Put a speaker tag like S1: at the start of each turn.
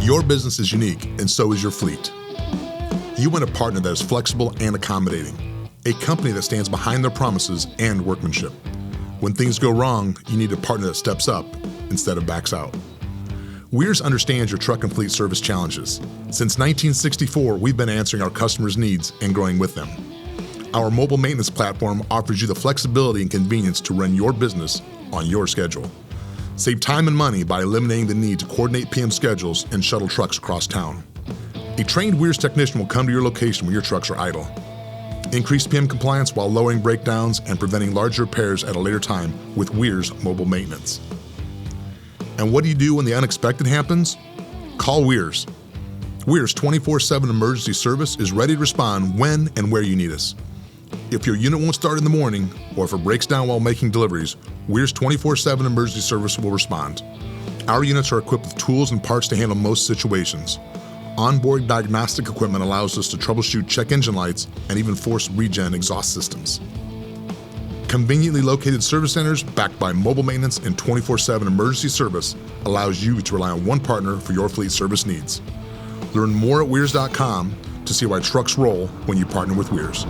S1: Your business is unique, and so is your fleet. You want a partner that is flexible and accommodating, a company that stands behind their promises and workmanship. When things go wrong, you need a partner that steps up instead of backs out. Wiers understands your truck and fleet service challenges. Since 1964, we've been answering our customers' needs and growing with them. Our mobile maintenance platform offers you the flexibility and convenience to run your business on your schedule. Save time and money by eliminating the need to coordinate PM schedules and shuttle trucks across town. A trained Wiers technician will come to your location when your trucks are idle. Increase PM compliance while lowering breakdowns and preventing large repairs at a later time with Wiers Mobile Maintenance. And what do you do when the unexpected happens? Call Wiers. Wiers 24/7 emergency service is ready to respond when and where you need us. If your unit won't start in the morning, or if it breaks down while making deliveries, Wiers 24/7 emergency service will respond. Our units are equipped with tools and parts to handle most situations. Onboard diagnostic equipment allows us to troubleshoot check engine lights and even force regen exhaust systems. Conveniently located service centers backed by mobile maintenance and 24/7 emergency service allows you to rely on one partner for your fleet service needs. Learn more at Wiers.com to see why trucks roll when you partner with Wiers.